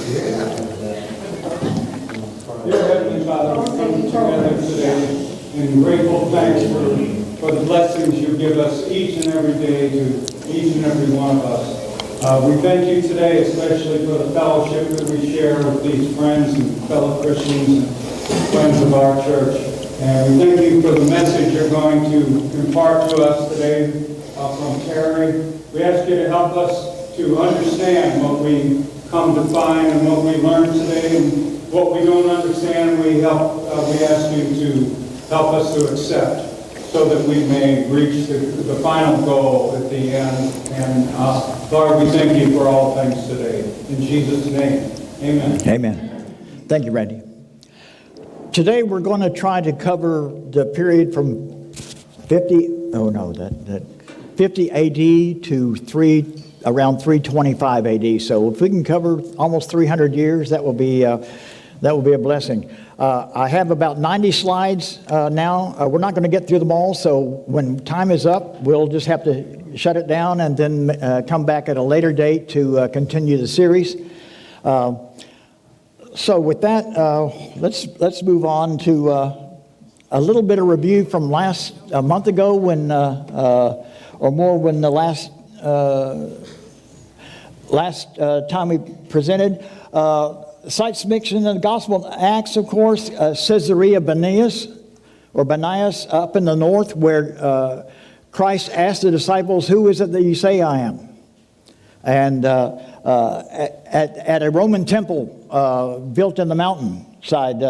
Dear Heavenly Father, we come together today in grateful thanks for the blessings you give us each and every day to each and every one of us. We thank you today especially for the fellowship that we share with these friends and fellow Christians and friends of our church. And we thank you for the message you're going to impart to us today from Terry. We ask you to help us to understand what we come to find and what we learn today, and what we don't understand, we ask you to help us to accept, so that we may reach the final goal at the end. And Lord, we thank you for all things today. In Jesus' name, amen. Amen. Thank you, Randy. Today we're going to try to cover the period from 50 AD to around 325 AD. So if we can cover almost 300 years, that will be a blessing. I have about 90 slides now. We're not going to get through them all, so when time is up, we'll just have to shut it down and then come back at a later date to continue the series. So with that, let's move on to a little bit of review from a month ago when the last time we presented. Sites mentioned in the Gospel of Acts, of course, Caesarea Banias up in the north, where Christ asked the disciples, "Who is it that you say I am?" And at a Roman temple built in the mountainside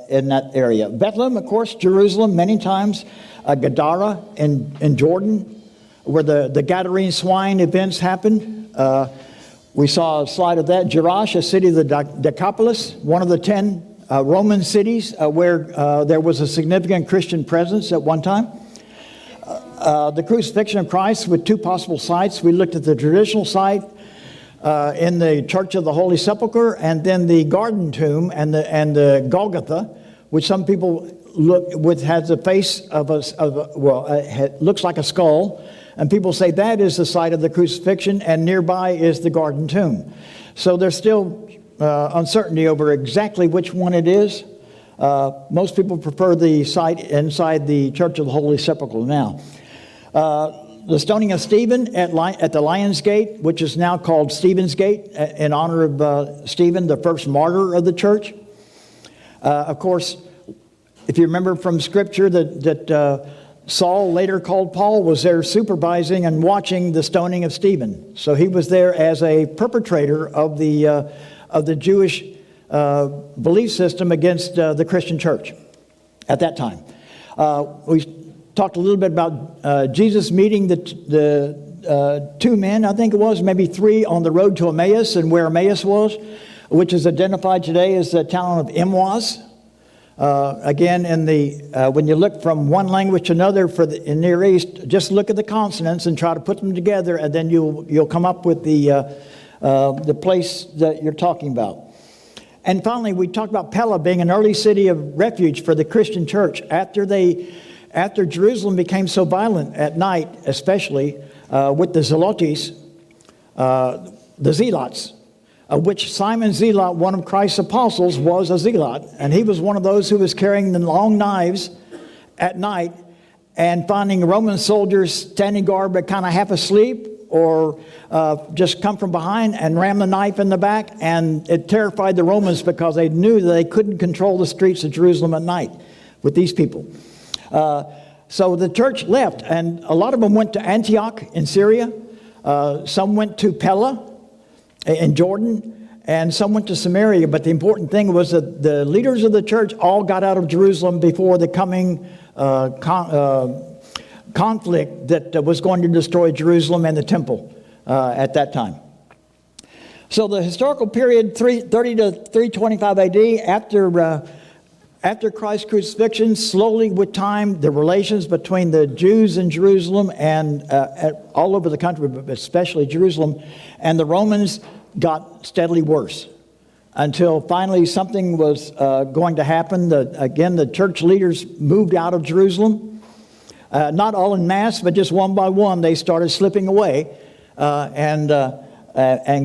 in that area. Bethlehem, of course, Jerusalem, many times. Gadara in Jordan, where the Gadarene swine events happened. We saw a slide of that. Jerash, a city of the Decapolis, one of the 10 Roman cities where there was a significant Christian presence at one time. The crucifixion of Christ with two possible sites. We looked at the traditional site in the Church of the Holy Sepulchre, and then the Garden Tomb and the Golgotha, which some people has the face of it looks like a skull. And people say that is the site of the crucifixion, and nearby is the Garden Tomb. So there's still uncertainty over exactly which one it is. Most people prefer the site inside the Church of the Holy Sepulchre now. The stoning of Stephen at the Lion's Gate, which is now called Stephen's Gate, in honor of Stephen, the first martyr of the church. Of course, if you remember from Scripture that Saul, later called Paul, was there supervising and watching the stoning of Stephen. So he was there as a perpetrator of the Jewish belief system against the Christian church at that time. We talked a little bit about Jesus meeting the two men, I think it was, maybe three, on the road to Emmaus, and where Emmaus was, which is identified today as the town of Emmaus. Again, when you look from one language to another in Near East, just look at the consonants and try to put them together, and then you'll come up with the place that you're talking about. And finally, we talked about Pella being an early city of refuge for the Christian church after Jerusalem became so violent at night, especially with the Zelotes, the Zealots. Which Simon Zealot, one of Christ's apostles, was a zealot. And he was one of those who was carrying the long knives at night and finding Roman soldiers standing guard but kind of half asleep or just come from behind and ram the knife in the back. And it terrified the Romans because they knew that they couldn't control the streets of Jerusalem at night with these people. So the church left, and a lot of them went to Antioch in Syria. Some went to Pella in Jordan, and some went to Samaria. But the important thing was that the leaders of the church all got out of Jerusalem before the coming conflict that was going to destroy Jerusalem and the temple at that time. So the historical period, 330 to 325 AD, after Christ's crucifixion, slowly with time, the relations between the Jews in Jerusalem and all over the country, but especially Jerusalem, and the Romans got steadily worse until finally something was going to happen. Again, the church leaders moved out of Jerusalem. Not all en masse, but just one by one, they started slipping away and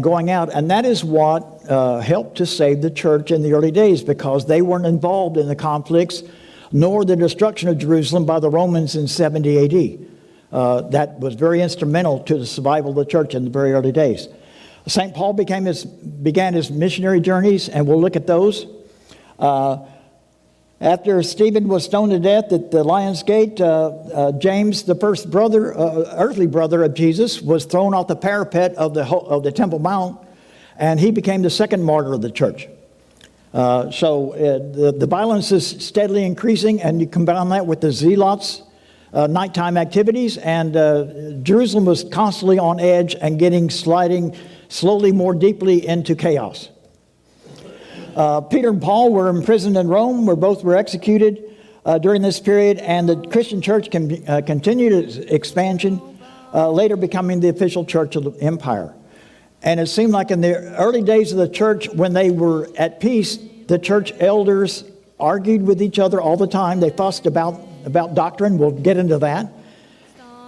going out. And that is what helped to save the church in the early days because they weren't involved in the conflicts nor the destruction of Jerusalem by the Romans in 70 AD. That was very instrumental to the survival of the church in the very early days. St. Paul began his missionary journeys, and we'll look at those. After Stephen was stoned to death at the Lion's Gate, James, the first brother, earthly brother of Jesus, was thrown off the parapet of the Temple Mount, and he became the second martyr of the church. So the violence is steadily increasing, and you combine that with the zealots' nighttime activities, and Jerusalem was constantly on edge and sliding slowly more deeply into chaos. Peter and Paul were imprisoned in Rome, where both were executed during this period, and the Christian church continued its expansion, later becoming the official church of the empire. And it seemed like in the early days of the church, when they were at peace, the church elders argued with each other all the time. They fussed about doctrine. We'll get into that.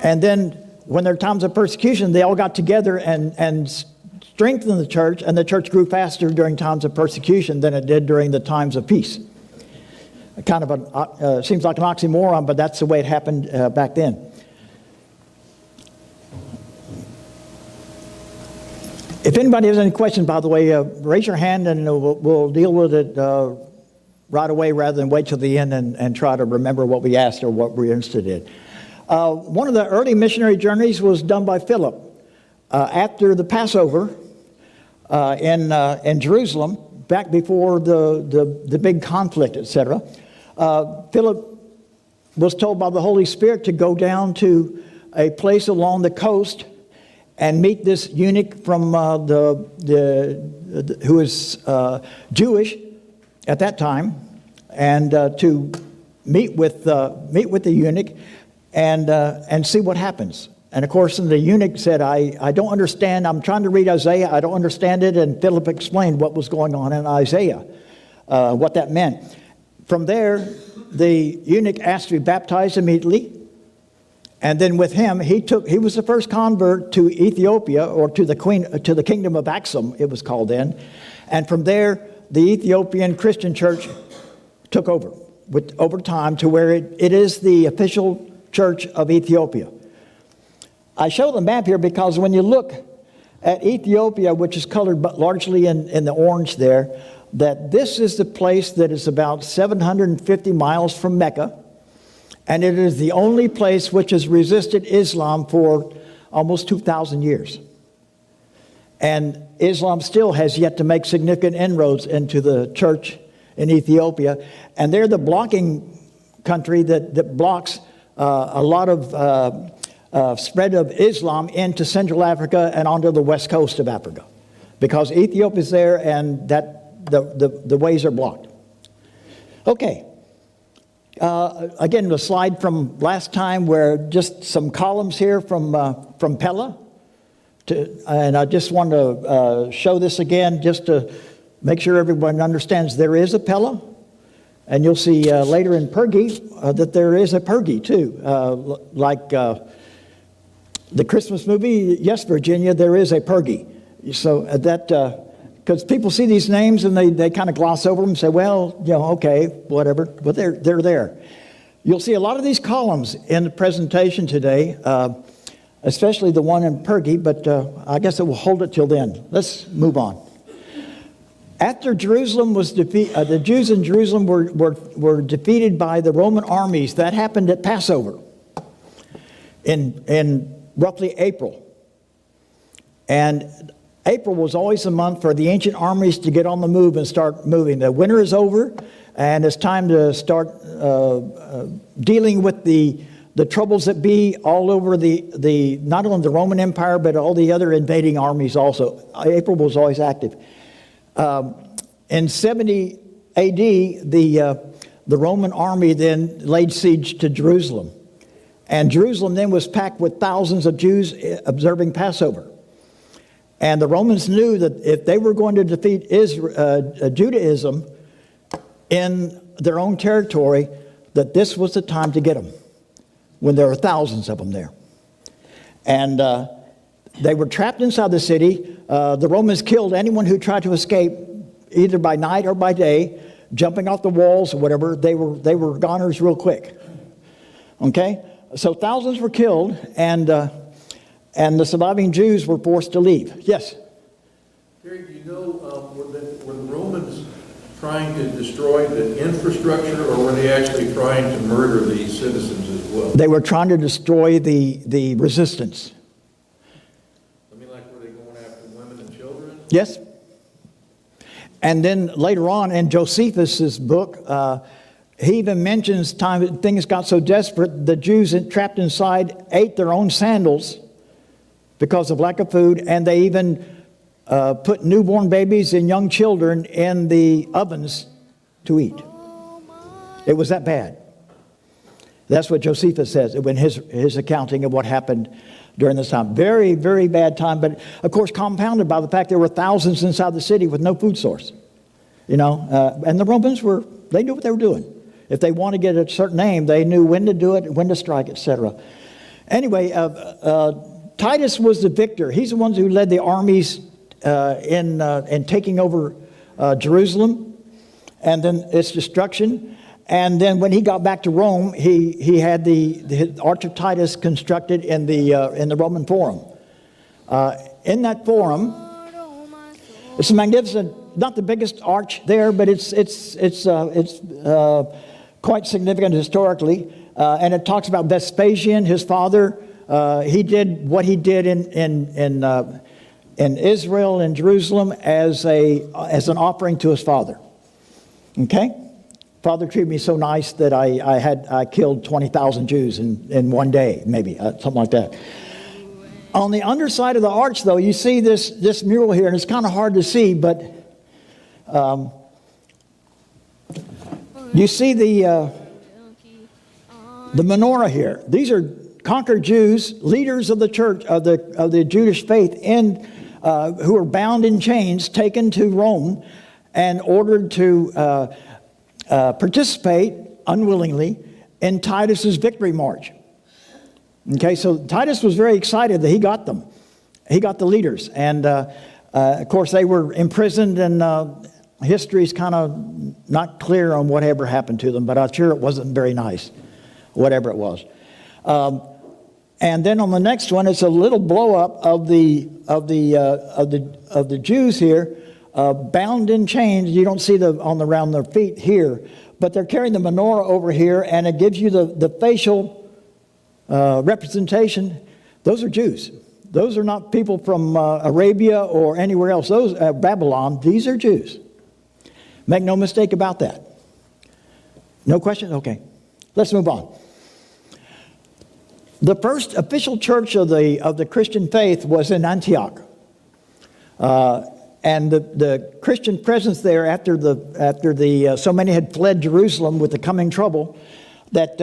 And then when there were times of persecution, they all got together and strengthened the church, and the church grew faster during times of persecution than it did during the times of peace. Kind of seems like an oxymoron, but that's the way it happened back then. If anybody has any questions, by the way, raise your hand and we'll deal with it right away rather than wait till the end and try to remember what we asked or what we're interested in. One of the early missionary journeys was done by Philip. After the Passover in Jerusalem, back before the big conflict, etc., Philip was told by the Holy Spirit to go down to a place along the coast and meet this eunuch from who was Jewish at that time, and to meet with the eunuch and see what happens. And of course, the eunuch said, I don't understand. I'm trying to read Isaiah. I don't understand it. And Philip explained what was going on in Isaiah, what that meant. From there, the eunuch asked to be baptized immediately. And then with him, he was the first convert to Ethiopia, or to the kingdom of Axum, it was called then. And from there, the Ethiopian Christian church took over time to where it is the official church of Ethiopia. I show the map here because when you look at Ethiopia, which is colored but largely in the orange there, that this is the place that is about 750 miles from Mecca. And it is the only place which has resisted Islam for almost 2,000 years. And Islam still has yet to make significant inroads into the church in Ethiopia. And they're the blocking country that blocks a lot of spread of Islam into Central Africa and onto the west coast of Africa. Because Ethiopia is there and the ways are blocked. Okay. Again, the slide from last time where just some columns here from Pella. And I just want to show this again just to make sure everyone understands there is a Pella. And you'll see later in Pergi that there is a Pergi too. Like the Christmas movie, Yes, Virginia, there is a Pergi. So that... because people see these names and they kind of gloss over them and say, well, okay, whatever. But they're there. You'll see a lot of these columns in the presentation today, especially the one in Pergi, but I guess it will hold it till then. Let's move on. After Jerusalem was defeated, the Jews in Jerusalem were defeated by the Roman armies. That happened at Passover in roughly April. And April was always a month for the ancient armies to get on the move and start moving. The winter is over, and it's time to start dealing with the troubles that be all over the not only the Roman Empire, but all the other invading armies also. April was always active. In 70 AD, the Roman army then laid siege to Jerusalem. And Jerusalem then was packed with thousands of Jews observing Passover. And the Romans knew that if they were going to defeat Judaism in their own territory, that this was the time to get them, when there were thousands of them there. And They were trapped inside the city. The Romans killed anyone who tried to escape, either by night or by day, jumping off the walls or whatever. They were goners real quick. Okay? So thousands were killed, and the surviving Jews were forced to leave. Yes? Terry, do you know, were the Romans trying to destroy the infrastructure, or were they actually trying to murder the citizens as well? They were trying to destroy the resistance. I mean, like, were they going after women and children? Yes. And then later on in Josephus' book, he even mentions time that things got so desperate, the Jews trapped inside ate their own sandals because of lack of food, and they even put newborn babies and young children in the ovens to eat. It was that bad. That's what Josephus says in his accounting of what happened during this time. Very, very bad time, but of course compounded by the fact there were thousands inside the city with no food source. You know, and the Romans they knew what they were doing. If they wanted to get a certain aim, they knew when to do it, when to strike, etc. Anyway, Titus was the victor. He's the one who led the armies in taking over Jerusalem and then its destruction. And then when he got back to Rome, he had the Arch of Titus constructed in the Roman Forum. In that forum, it's a magnificent, not the biggest arch there, but it's quite significant historically. And it talks about Vespasian, his father. He did what he did in Israel and Jerusalem as an offering to his father. Okay? Father treated me so nice that I killed 20,000 Jews in one day, maybe, something like that. On the underside of the arch, though, you see this mural here, and it's kind of hard to see, but you see the menorah here. These are conquered Jews, leaders of the church, of the Jewish faith, who were bound in chains, taken to Rome, and ordered to participate unwillingly in Titus's victory march. Okay, so Titus was very excited that he got them. He got the leaders. And of course, they were imprisoned, and history's kind of not clear on whatever happened to them, but I'm sure it wasn't very nice, whatever it was. And then on the next one, it's a little blow up of the Jews here, bound in chains. You don't see around their feet here, but they're carrying the menorah over here, and it gives you the facial representation. Those are Jews. Those are not people from Arabia or anywhere else. Those Babylon. These are Jews. Make no mistake about that. No question? Okay. Let's move on. The first official church of the Christian faith was in Antioch. And the Christian presence there after so many had fled Jerusalem with the coming trouble, that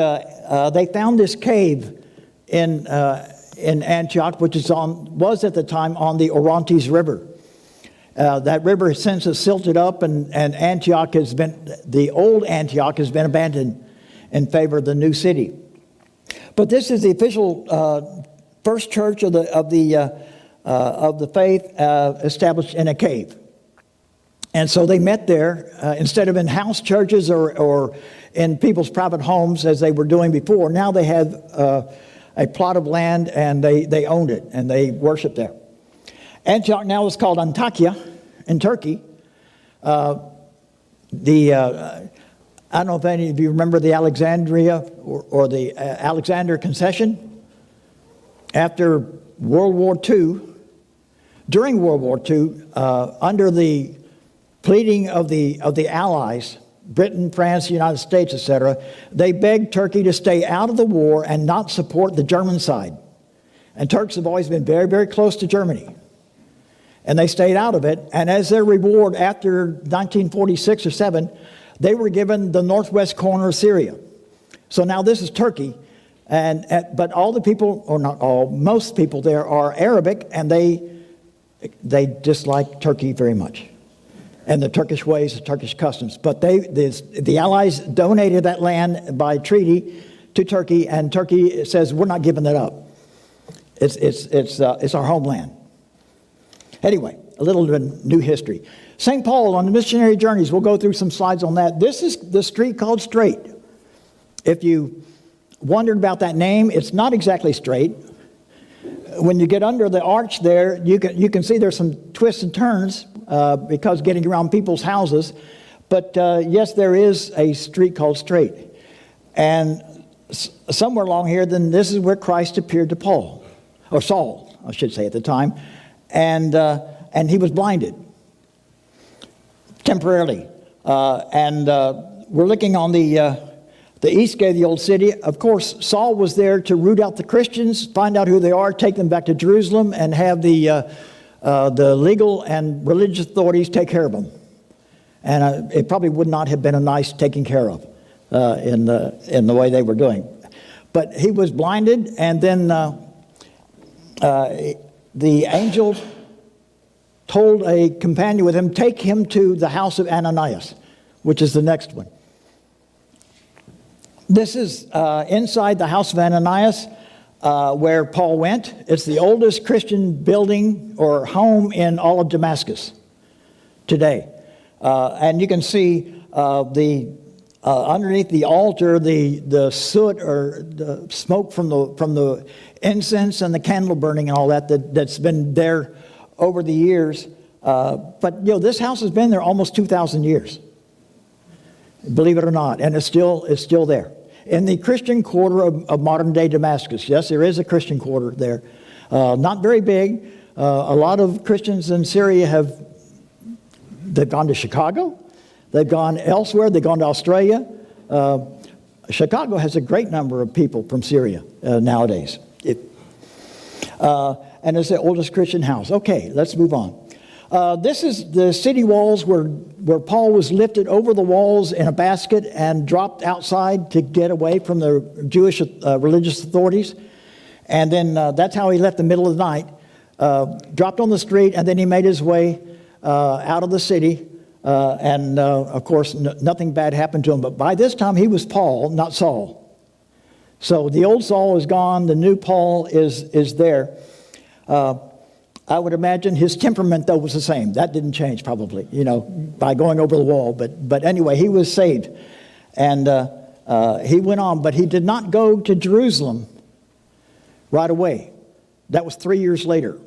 they found this cave in Antioch, which was at the time on the Orontes River. That river since has silted up, and the old Antioch has been abandoned in favor of the new city. But this is the official first church of the faith established in a cave. And so they met there instead of in house churches or in people's private homes as they were doing before. Now they had a plot of land, and they owned it, and they worshiped there. Antioch now is called Antakya in Turkey. I don't know if any of you remember the Alexandria or the Alexander Concession. After World War II, during World War II, under the pleading of the Allies, Britain, France, United States, etc., they begged Turkey to stay out of the war and not support the German side. And Turks have always been very, very close to Germany. And they stayed out of it. And as their reward, after 1946 or 7, they were given the northwest corner of Syria. So now this is Turkey. But all the people, or not all, most people there are Arabic, and they dislike Turkey very much. And the Turkish ways, the Turkish customs. But the Allies donated that land by treaty to Turkey, and Turkey says, we're not giving that up. It's our homeland. Anyway, a little new history. St. Paul on the missionary journeys, we'll go through some slides on that. This is the street called Straight. If you wondered about that name, it's not exactly straight. When you get under the arch there, you can see there's some twists and turns because getting around people's houses. But yes, there is a street called Straight. And somewhere along here, then this is where Christ appeared to Paul, or Saul, I should say at the time. And he was blinded temporarily. We're looking on the east gate of the old city. Of course, Saul was there to root out the Christians, find out who they are, take them back to Jerusalem, and have the legal and religious authorities take care of them. And it probably would not have been a nice taking care of in the way they were doing. But he was blinded, and then the angel told a companion with him, take him to the house of Ananias, which is the next one. This is inside the house of Ananias where Paul went. It's the oldest Christian building or home in all of Damascus today. And you can see underneath the altar, the soot or the smoke from the incense and the candle burning and all that's been there over the years. But this house has been there almost 2,000 years. Believe it or not, and it's still there. In the Christian quarter of modern-day Damascus. Yes, there is a Christian quarter there. Not very big. A lot of Christians in Syria they've gone to Chicago. They've gone elsewhere. They've gone to Australia. Chicago has a great number of people from Syria nowadays. And it's the oldest Christian house. Okay, let's move on. This is the city walls where Paul was lifted over the walls in a basket and dropped outside to get away from the Jewish religious authorities. And then that's how he left the middle of the night, dropped on the street, and then he made his way out of the city. Of course, nothing bad happened to him. But by this time, he was Paul, not Saul. So the old Saul is gone. The new Paul is there. I would imagine his temperament, though, was the same. That didn't change, probably, by going over the wall. But anyway, he was saved. And he went on. But he did not go to Jerusalem right away. That was 3 years later.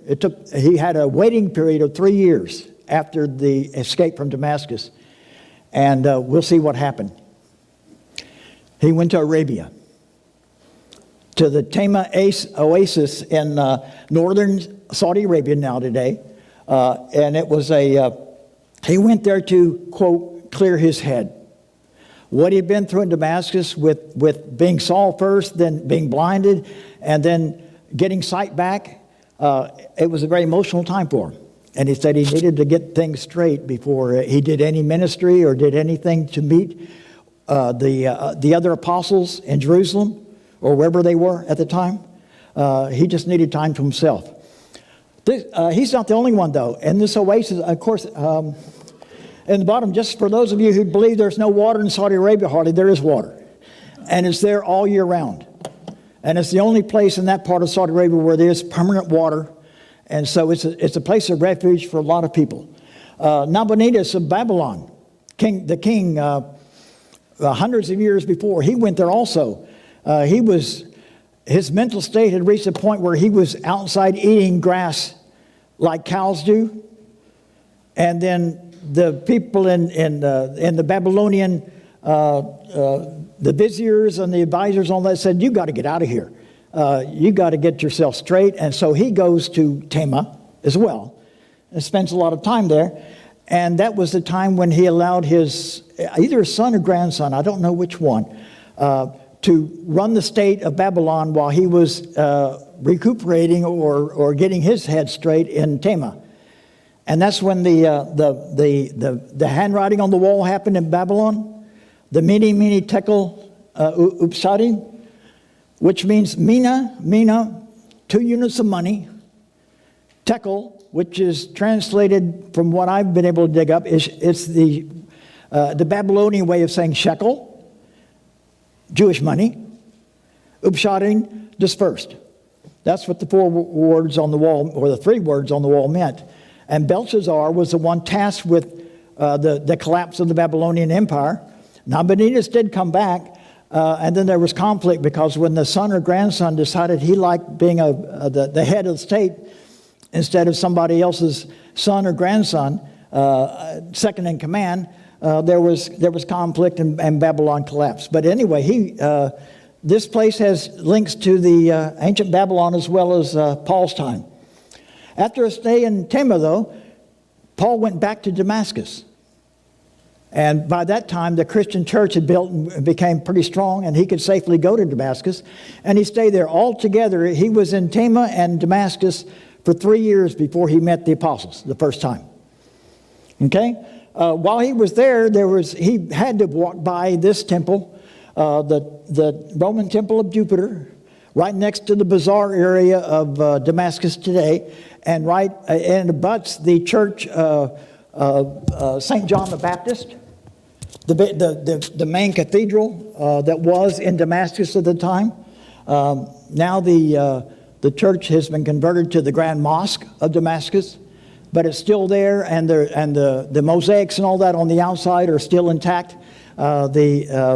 He had a waiting period of 3 years after the escape from Damascus. And we'll see what happened. He went to Arabia, to the Tema oasis in northern Saudi Arabia now today. And it was he went there to, quote, clear his head. What he'd been through in Damascus with being Saul first, then being blinded, and then getting sight back, it was a very emotional time for him. And he said he needed to get things straight before he did any ministry or did anything to meet the other apostles in Jerusalem or wherever they were at the time. He just needed time to himself. He's not the only one, though. And this oasis, of course, in the bottom, just for those of you who believe there's no water in Saudi Arabia, hardly, there is water. And it's there all year round. And it's the only place in that part of Saudi Arabia where there is permanent water. And so it's a place of refuge for a lot of people. Nabonidus of Babylon, the king, hundreds of years before, he went there also. His mental state had reached a point where he was outside eating grass like cows do. And then the people in the Babylonian, the viziers and the advisors and all that said, you got to get out of here. You got to get yourself straight. And so he goes to Tema as well and spends a lot of time there. And that was the time when he allowed either his son or grandson, I don't know which one, to run the state of Babylon while he was recuperating or getting his head straight in Tema. And that's when the handwriting on the wall happened in Babylon. The mene tekel upsadi, which means mina, 2 units of money. Tekel, which is translated from what I've been able to dig up, it's the Babylonian way of saying shekel, Jewish money. Upshadim, dispersed. That's what the 4 words on the wall, or the 3 words on the wall meant. And Belshazzar was the one tasked with the collapse of the Babylonian Empire. Nabonidus did come back, and then there was conflict because when the son or grandson decided he liked being the head of the state instead of somebody else's son or grandson, second in command, there was conflict and Babylon collapsed. But anyway, this place has links to the ancient Babylon as well as Paul's time. After a stay in Tema, though, Paul went back to Damascus. And by that time, the Christian church had built and became pretty strong, and he could safely go to Damascus. And he stayed there. Altogether, he was in Tema and Damascus for 3 years before he met the apostles the first time. Okay? While he was there, he had to walk by this temple, the Roman Temple of Jupiter, right next to the bazaar area of Damascus today, and it abuts the church of St. John the Baptist, the main cathedral that was in Damascus at the time. Now the church has been converted to the Grand Mosque of Damascus, but it's still there, and the mosaics and all that on the outside are still intact. The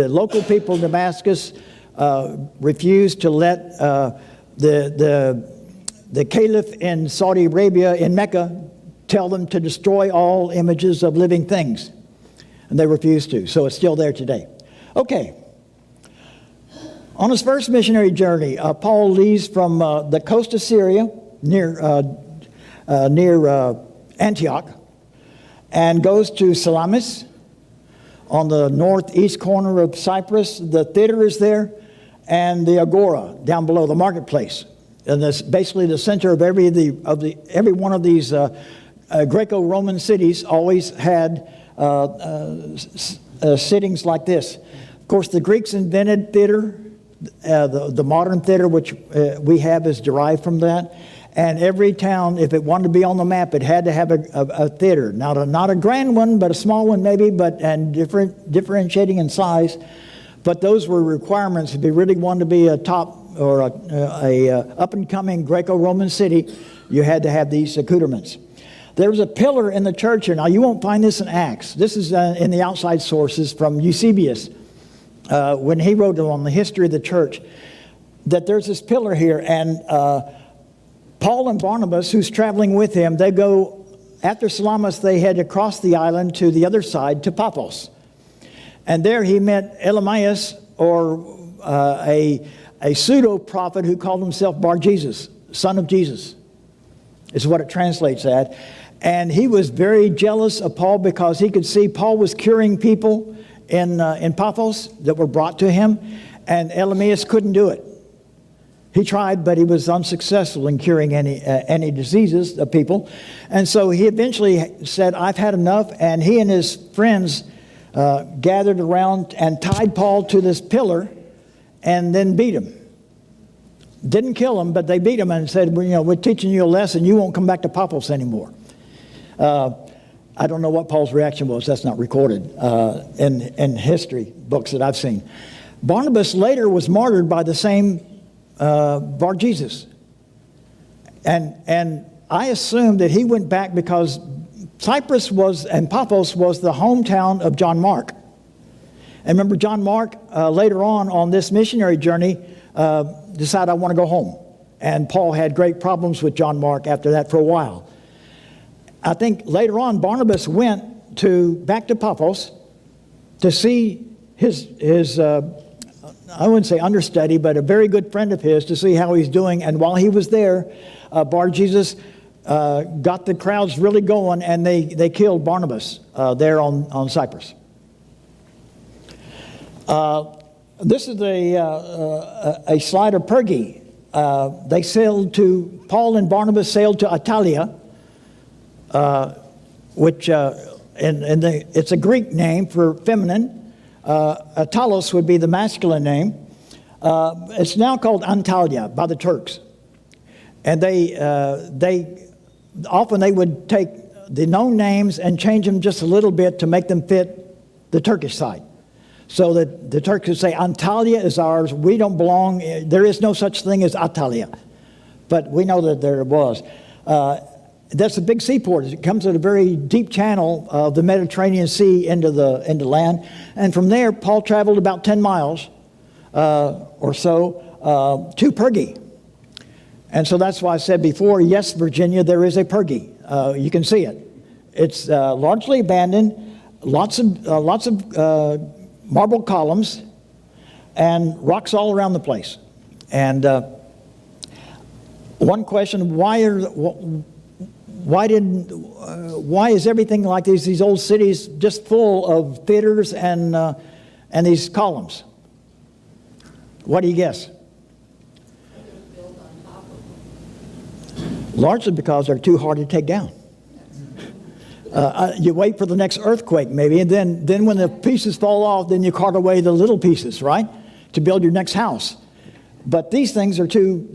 local people of Damascus refused to let the caliph in Saudi Arabia, in Mecca, tell them to destroy all images of living things. And they refused to, so it's still there today. Okay. On his first missionary journey, Paul leaves from the coast of Syria near Antioch and goes to Salamis on the northeast corner of Cyprus. The theater is there, and the agora down below, the marketplace. And that's basically the center of every one of these Greco-Roman cities always had sittings like this. Of course, the Greeks invented theater. The modern theater, which we have, is derived from that. And every town, if it wanted to be on the map, it had to have a theater. Not a grand one, but a small one maybe, and differentiating in size. But those were requirements. If you really wanted to be a top or a up-and-coming Greco-Roman city, you had to have these accoutrements. There was a pillar in the church here. Now, you won't find this in Acts. This is in the outside sources from Eusebius, when he wrote on the history of the church, that there's this pillar here. And Paul and Barnabas, who's traveling with him, they go, after Salamis, they head across the island to the other side, to Paphos. And there he met Elamias, or a pseudo-prophet who called himself Bar-Jesus, son of Jesus, is what it translates at. And he was very jealous of Paul because he could see Paul was curing people in Paphos that were brought to him, and Elamias couldn't do it. He tried, but he was unsuccessful in curing any diseases of people. And so he eventually said, I've had enough, and he and his friends gathered around and tied Paul to this pillar and then beat him. Didn't kill him, but they beat him and said, well, we're teaching you a lesson. You won't come back to Paphos anymore. I don't know what Paul's reaction was. That's not recorded in history books that I've seen. Barnabas later was martyred by the same Bar-Jesus. And I assume that he went back because Cyprus and Paphos was the hometown of John Mark. And remember, John Mark, later on this missionary journey, decided, I want to go home. And Paul had great problems with John Mark after that for a while. I think later on, Barnabas went back to Paphos to see his I wouldn't say understudy, but a very good friend of his, to see how he's doing. And while he was there, Bar-Jesus got the crowds really going, and they killed Barnabas there on Cyprus. This is a slide of Perge. Paul and Barnabas sailed to Attalia, which it's a Greek name for feminine. Attalos would be the masculine name. It's now called Antalya by the Turks. And they would take the known names and change them just a little bit to make them fit the Turkish side. So that the Turks would say, Antalya is ours, we don't belong, there is no such thing as Antalya. But we know that there was. That's a big seaport. It comes at a very deep channel of the Mediterranean Sea into land. And from there, Paul traveled about 10 miles or so to Perge. And so that's why I said before, yes, Virginia, there is a Perge. You can see it. It's largely abandoned, lots of marble columns, and rocks all around the place. And one question: why is everything like these old cities just full of theaters and these columns? What do you guess? Largely because they're too hard to take down. You wait for the next earthquake maybe, and then when the pieces fall off, then you cart away the little pieces, right, to build your next house. But these things are too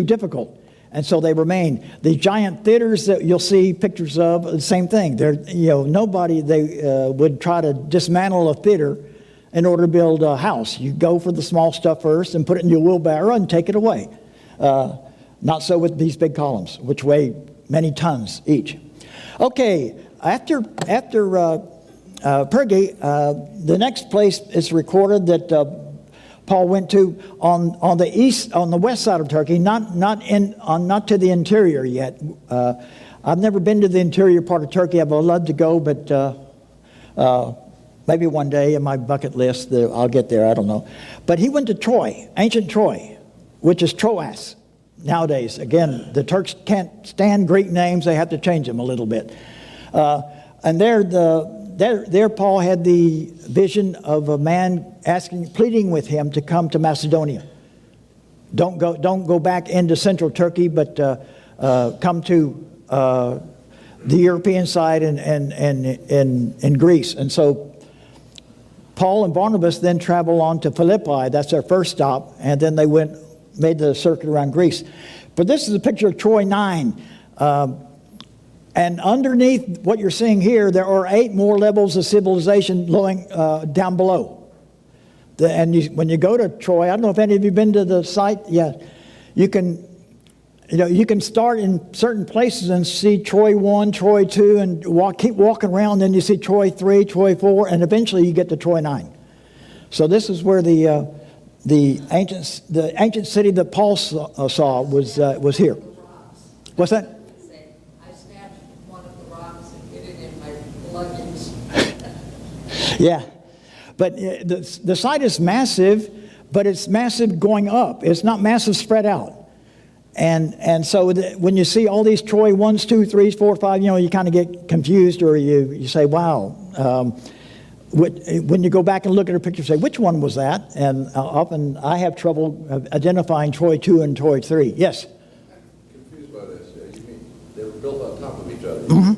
difficult, and so they remain. The giant theaters that you'll see pictures of, the same thing. Nobody would try to dismantle a theater in order to build a house. You go for the small stuff first and put it in your wheelbarrow and take it away. Not so with these big columns, which weigh many tons each. Okay, after Perge, the next place is recorded that Paul went to on the west side of Turkey, not to the interior yet. I've never been to the interior part of Turkey. I would love to go, but maybe one day in my bucket list I'll get there. I don't know. But he went to Troy, ancient Troy, which is Troas. Nowadays, again, the Turks can't stand Greek names. They have to change them a little bit. And there Paul had the vision of a man pleading with him to come to Macedonia. Don't go back into central Turkey, but come to the European side and Greece. And so Paul and Barnabas then travel on to Philippi. That's their first stop. And then they made the circuit around Greece. But this is a picture of Troy 9. And underneath what you're seeing here, there are 8 more levels of civilization down below. When you go to Troy, I don't know if any of you have been to the site. Yeah, you can start in certain places and see Troy 1, Troy 2, and keep walking around. Then you see Troy 3, Troy 4, and eventually you get to Troy 9. So this is where the ancient city that Paul saw was here. What's that? I snatched one of the rocks and hid it in my luggage. Yeah, but the site is massive, but it's massive going up. It's not massive spread out. And so when you see all these Troy 1s, 2, 3s, 4, 5, you kind of get confused, or you say, wow. When you go back and look at a picture, say, which one was that? And often I have trouble identifying Troy 2 and Troy 3. Yes? I'm confused by this. You mean they were built on top of each other? Mm-hmm.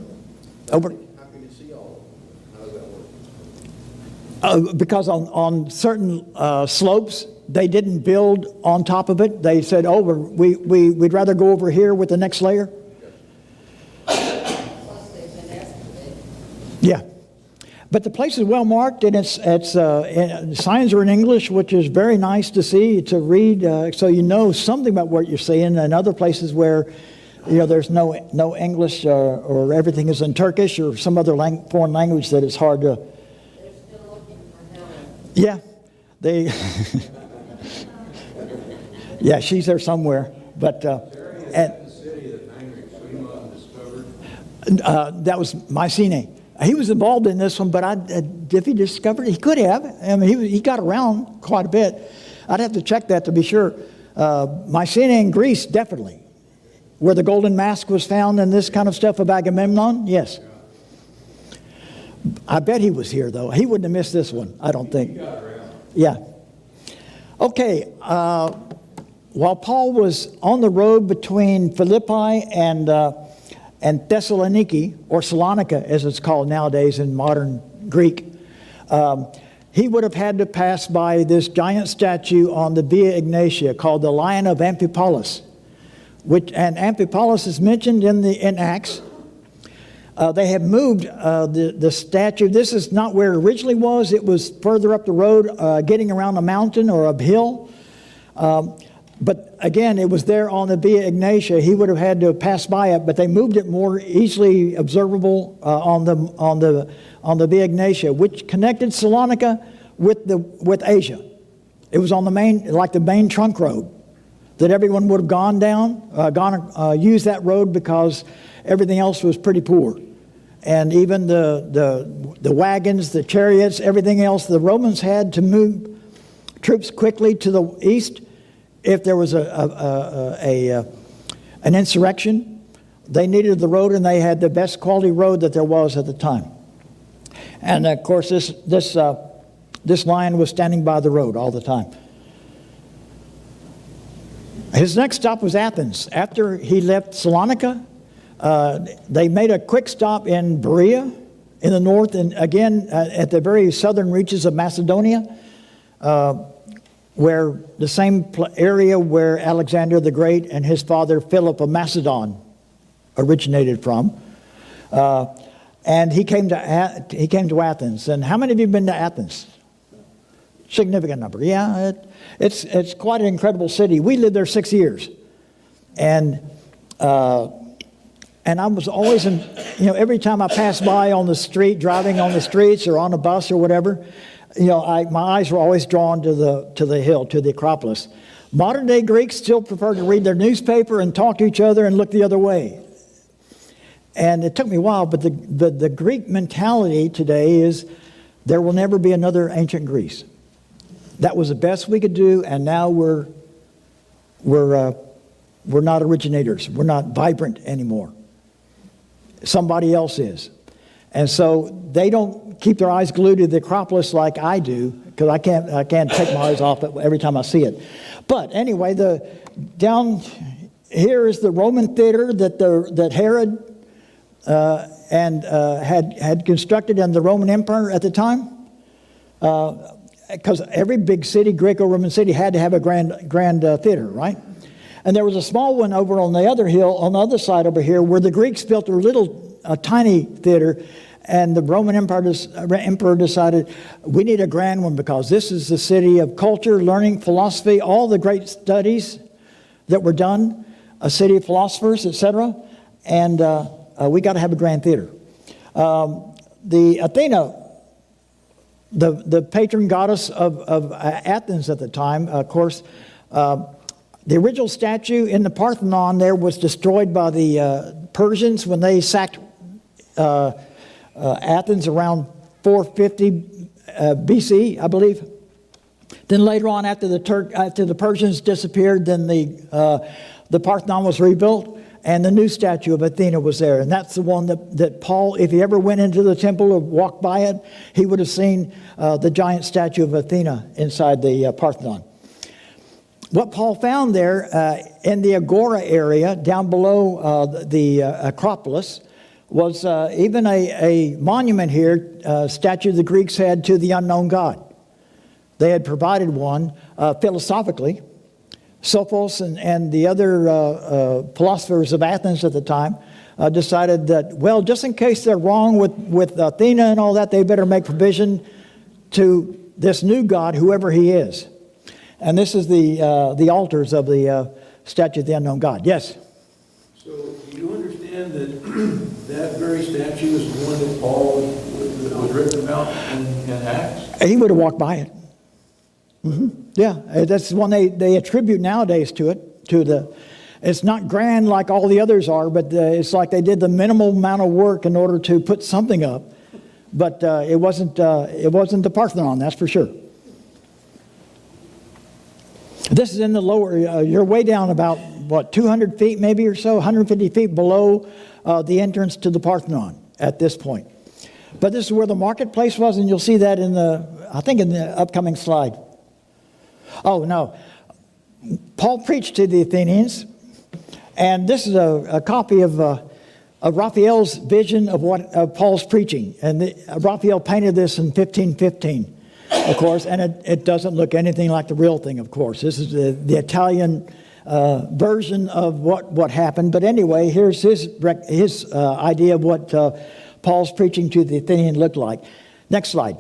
How can you see all of them? How does that work? Because on certain slopes, they didn't build on top of it. They said, we'd rather go over here with the next layer. Plus they've been excavated. Yeah. But the place is well marked, and signs are in English, which is very nice to see, to read, so you know something about what you're seeing. And other places where, there's no English or everything is in Turkish or some other foreign language that it's hard to. They're still looking for Helen. Yeah, yeah, she's there somewhere. But the city that Heinrich Schliemann discovered? that was Mycenae. He was involved in this one, but if he discovered it, he could have. I mean, he got around quite a bit. I'd have to check that to be sure. Mycenae in Greece, definitely. Where the golden mask was found and this kind of stuff of Agamemnon, yes. I bet he was here, though. He wouldn't have missed this one, I don't think. He got around. Yeah. Okay. While Paul was on the road between Philippi and Thessaloniki, or Salonika as it's called nowadays in modern Greek, he would have had to pass by this giant statue on the Via Ignatia called the Lion of Amphipolis, and Amphipolis is mentioned in Acts. They have moved the statue. This is not where it originally was. It was further up the road, getting around a mountain or a hill. But again, it was there on the Via Ignatia. He would have had to pass by it, but they moved it more easily observable on the Via Ignatia, which connected Salonika with Asia. It was on the main trunk road that everyone would have gone down, use that road because everything else was pretty poor. And even the wagons, the chariots, everything else, the Romans had to move troops quickly to the east. If there was an insurrection, they needed the road, and they had the best quality road that there was at the time. And of course, this lion was standing by the road all the time. His next stop was Athens. After he left Salonika, they made a quick stop in Berea in the north, and again at the very southern reaches of Macedonia, where the same area where Alexander the Great and his father Philip of Macedon originated from. And he came to Athens. And how many of you have been to Athens? Significant number. Yeah, it's quite an incredible city. We lived there 6 years, and I was always every time I passed by on the street, driving on the streets or on a bus or whatever, my eyes were always drawn to the hill, to the Acropolis. Modern day Greeks still prefer to read their newspaper and talk to each other and look the other way. And it took me a while, but the Greek mentality today is there will never be another ancient Greece. That was the best we could do, and now we're not originators. We're not vibrant anymore. Somebody else is. And so they don't keep their eyes glued to the Acropolis like I do, because I can't take my eyes off it every time I see it. But anyway, down here is the Roman theater that Herod had constructed in the Roman Empire at the time. Because every big city, Greco-Roman city, had to have a grand theater, right? And there was a small one over on the other hill, on the other side over here, where the Greeks built a tiny theater, and the Roman emperor decided we need a grand one because this is the city of culture, learning, philosophy, all the great studies that were done, a city of philosophers, etc. And we got to have a grand theater. The Athena, the patron goddess of Athens at the time, of course, the original statue in the Parthenon there was destroyed by the Persians when they sacked Athens around 450 BC, I believe. Then later on, after the Persians disappeared, then the Parthenon was rebuilt, and the new statue of Athena was there. And that's the one that Paul, if he ever went into the temple or walked by it, he would have seen the giant statue of Athena inside the Parthenon. What Paul found there in the Agora area, down below the Acropolis, was even a monument here, statue the Greeks had to the unknown God. They had provided one philosophically. Sophos and the other philosophers of Athens at the time decided that, well, just in case they're wrong with Athena and all that, they better make provision to this new God, whoever he is. And this is the altars of the statue of the unknown God. Yes? So do you understand that that very statue is the one that Paul was written about in Acts? He would have walked by it. Mm-hmm. Yeah, that's the one they attribute nowadays to it. It's not grand like all the others are, but it's like they did the minimal amount of work in order to put something up. But it wasn't the Parthenon, that's for sure. This is in the lower. You're way down about 200 feet maybe or so, 150 feet below the entrance to the Parthenon at this point. But this is where the marketplace was, and you'll see that in the upcoming slide. Oh, no. Paul preached to the Athenians, and this is a copy of Raphael's vision of Paul's preaching. And Raphael painted this in 1515, of course, and it doesn't look anything like the real thing, of course. This is the Italian version of what happened. But anyway, here's his idea of what Paul's preaching to the Athenians looked like. Next slide.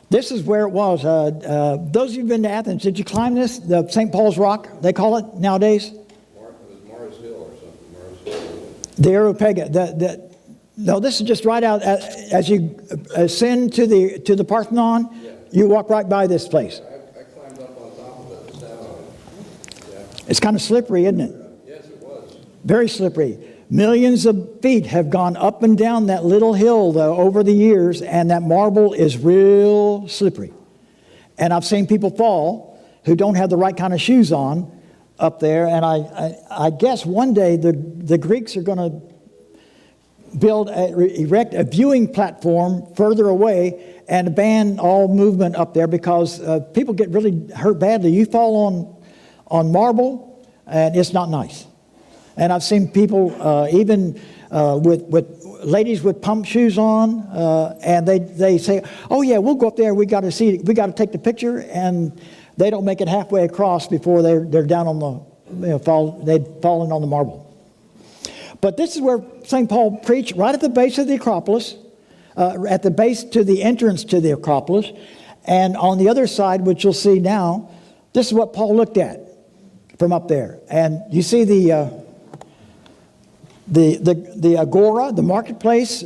This is where it was. Those of you who've been to Athens, did you climb this? The St. Paul's Rock, they call it nowadays? Mars Hill or something, Mars Hill. The Areopagita. No, this is just right out as you ascend to the Parthenon. Yeah. You walk right by this place. I climbed up on top of it and sat on it. Yeah. It's kind of slippery, isn't it? Yes, it was. Very slippery. Millions of feet have gone up and down that little hill, though, over the years, and that marble is real slippery. And I've seen people fall who don't have the right kind of shoes on up there, and I guess one day the Greeks are going to erect a viewing platform further away and ban all movement up there because people get really hurt badly. You fall on marble, and it's not nice. And I've seen people even with ladies with pump shoes on, and they say, "Oh yeah, we'll go up there. We got to see. We got to take the picture." And they don't make it halfway across before they're down on the they've fallen on the marble. But this is where St. Paul preached, right at the base of the Acropolis, at the base to the entrance to the Acropolis, and on the other side, which you'll see now, this is what Paul looked at from up there, and you see the agora, the marketplace,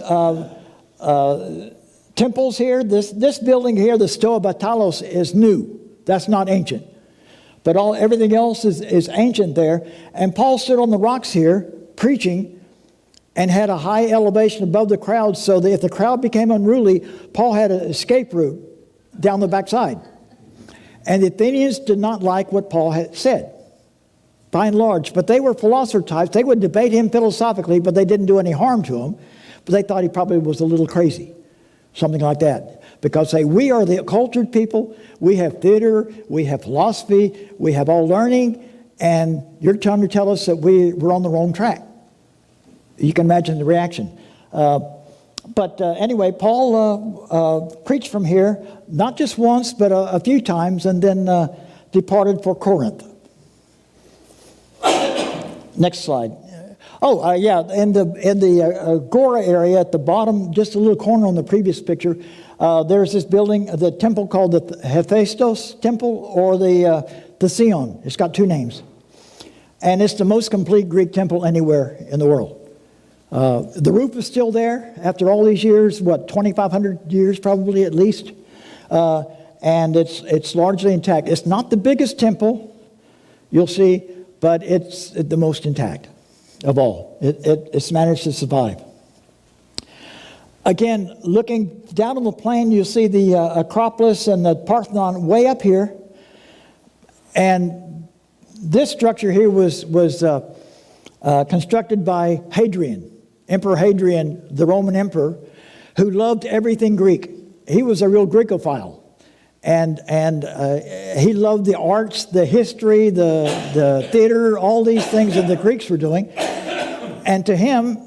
temples here. This building here, the Stoa Batalos, is new. That's not ancient. But everything else is ancient there. And Paul stood on the rocks here preaching and had a high elevation above the crowd so that if the crowd became unruly, Paul had an escape route down the backside. And the Athenians did not like what Paul had said, by and large. But they were philosopher types. They would debate him philosophically, but they didn't do any harm to him. But they thought he probably was a little crazy, something like that. Because we are the cultured people. We have theater, we have philosophy, we have all learning, and you're trying to tell us that we're on the wrong track. You can imagine the reaction. But anyway, Paul preached from here, not just once, but a few times, and then departed for Corinth. Next slide. Oh, yeah, in the Agora area at the bottom, just a little corner on the previous picture, there's this building, the temple called the Hephaestus Temple or the Theon. It's got two names. And it's the most complete Greek temple anywhere in the world. The roof is still there after all these years, 2,500 years probably at least. And it's largely intact. It's not the biggest temple, you'll see, but it's the most intact of all. It's managed to survive. Again, looking down on the plain, you'll see the Acropolis and the Parthenon way up here. And this structure here was constructed by Hadrian, Emperor Hadrian, the Roman emperor, who loved everything Greek. He was a real Greekophile. And he loved the arts, the history, the theater, all these things that the Greeks were doing. And to him,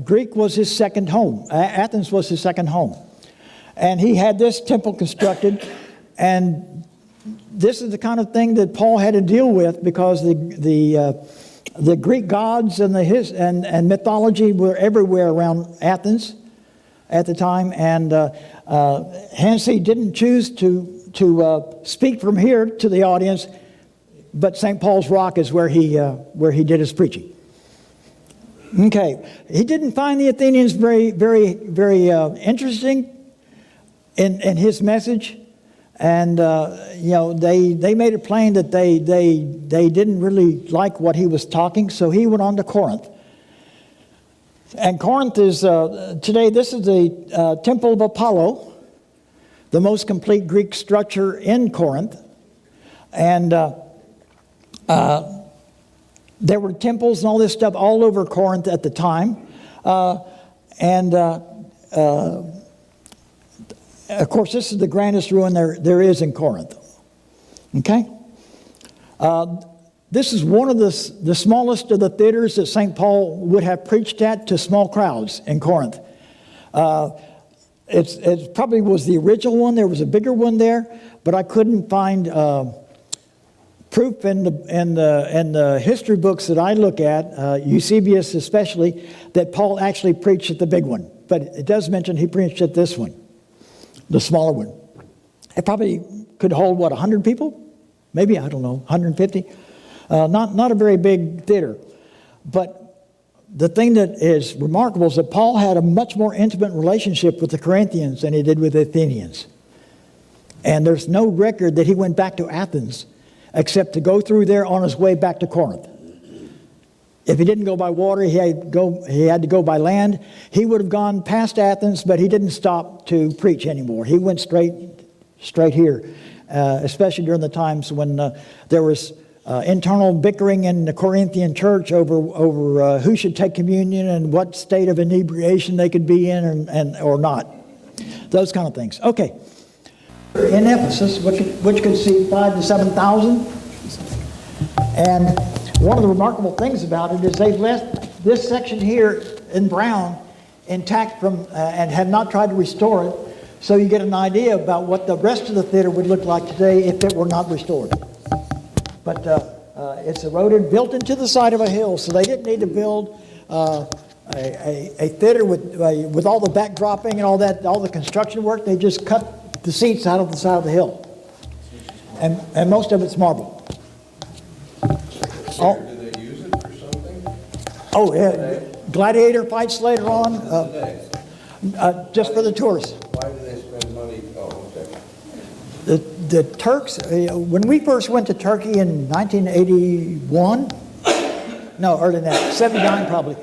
Greek was his second home. Athens was his second home. And he had this temple constructed. And this is the kind of thing that Paul had to deal with because the Greek gods and mythology were everywhere around Athens at the time. And hence he didn't choose to speak from here to the audience, but St. Paul's Rock is where he did his preaching. Okay, he didn't find the Athenians very, very, very interesting in his message, and they made it plain that they didn't really like what he was talking. So he went on to Corinth, and Corinth is today. This is the Temple of Apollo, the most complete Greek structure in Corinth, and there were temples and all this stuff all over Corinth at the time. Of course, this is the grandest ruin there is in Corinth. Okay? This is one of the smallest of the theaters that St. Paul would have preached at to small crowds in Corinth. It probably was the original one. There was a bigger one there, but I couldn't find proof in the history books that I look at, Eusebius especially, that Paul actually preached at the big one. But it does mention he preached at this one, the smaller one. It probably could hold, 100 people? Maybe, I don't know, 150? Not a very big theater. But the thing that is remarkable is that Paul had a much more intimate relationship with the Corinthians than he did with the Athenians. And there's no record that he went back to Athens except to go through there on his way back to Corinth. If he didn't go by water, he had to go by land. He would have gone past Athens, but he didn't stop to preach anymore. He went straight here, especially during the times when there was internal bickering in the Corinthian church over who should take communion and what state of inebriation they could be in or not. Those kind of things. Okay. In Ephesus, which could seat 5,000 to 7,000. And one of the remarkable things about it is they've left this section here in brown intact and have not tried to restore it. So you get an idea about what the rest of the theater would look like today if it were not restored. But it's eroded, built into the side of a hill, so they didn't need to build a theater with all the backdropping and all the construction work. They just cut the seats out of the side of the hill, and most of it's marble. Do they use it for something? Oh, yeah, gladiator fights later on, just for the tourists. Why do they spend money? Oh, okay. The Turks, when we first went to Turkey in 1981, no, earlier than that, 79 probably,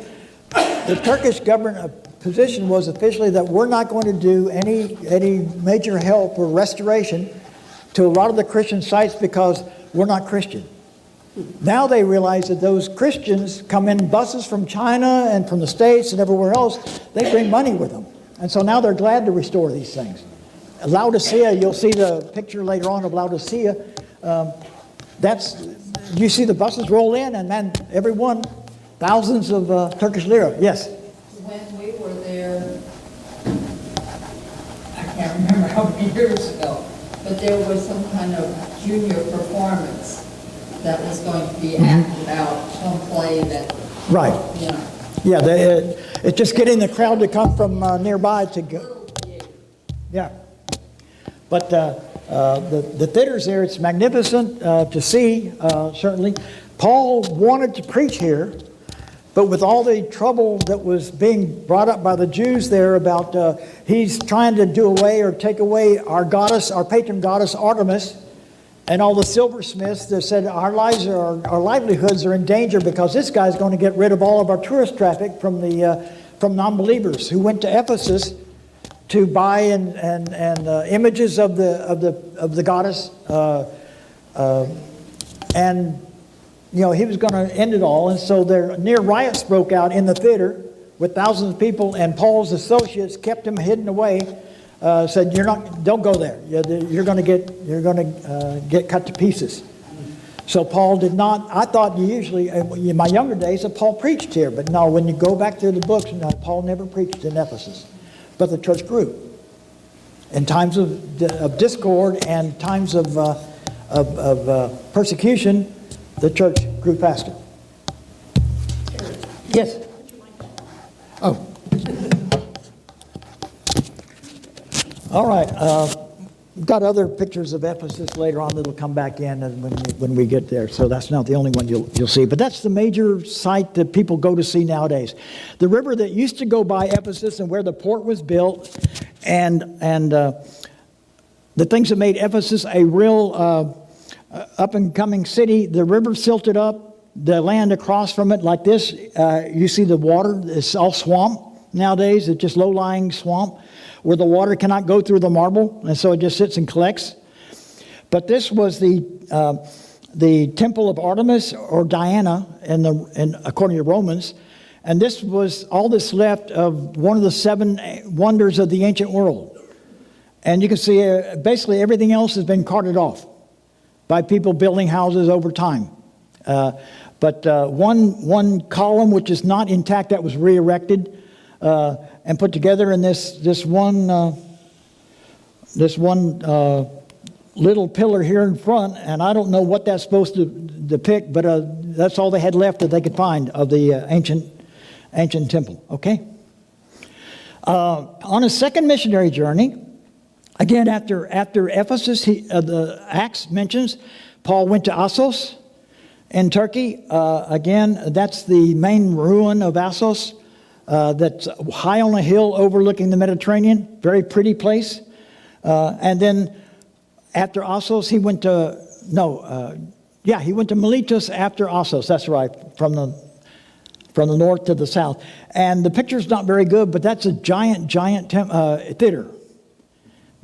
the Turkish government position was officially that we're not going to do any major help or restoration to a lot of the Christian sites because we're not Christian. Now they realize that those Christians come in buses from China and from the States and everywhere else. They bring money with them. And so now they're glad to restore these things. Laodicea, you'll see the picture later on of Laodicea. You see the buses roll in, and then every one, thousands of Turkish lira. Yes? When we were there, I can't remember how many years ago, but there was some kind of junior performance that was going to be acted out, some play that, Right. you know. Yeah, it's just getting the crowd to come from nearby to go. Yeah. But the theater's there. It's magnificent to see, certainly. Paul wanted to preach here, but with all the trouble that was being brought up by the Jews there about he's trying to do away or take away our goddess, our patron goddess Artemis, and all the silversmiths that said our livelihoods are in danger because this guy's going to get rid of all of our tourist traffic from non-believers who went to Ephesus to buy and images of the goddess, and he was going to end it all. And so there near riots broke out in the theater with thousands of people, and Paul's associates kept him hidden away. Said, don't go there. You're going to get cut to pieces. So Paul did not. I thought usually in my younger days that Paul preached here, but no. When you go back through the books, no, Paul never preached in Ephesus. But the church grew. In times of discord and times of persecution, the church grew faster. Yes. Oh. All right. We've got other pictures of Ephesus later on that'll come back in when we get there. So that's not the only one you'll see. But that's the major site that people go to see nowadays. The river that used to go by Ephesus and where the port was built, and the things that made Ephesus a real up-and-coming city, the river silted up, the land across from it like this. You see the water, it's all swamp nowadays. It's just low-lying swamp where the water cannot go through the marble, and so it just sits and collects. But this was the temple of Artemis or Diana, according to Romans, and this was all that's left of one of the 7 wonders of the ancient world. And you can see basically everything else has been carted off by people building houses over time. But one column which is not intact that was re-erected and put together in this one little pillar here in front, and I don't know what that's supposed to depict, but that's all they had left that they could find of the ancient temple. Okay. On his second missionary journey, again after Ephesus, the Acts mentions Paul went to Assos in Turkey. Again, that's the main ruin of Assos. That's high on a hill overlooking the Mediterranean. Very pretty place. And then after Assos, he went to Miletus after Assos. That's right, from the north to the south. And the picture's not very good, but that's a giant theater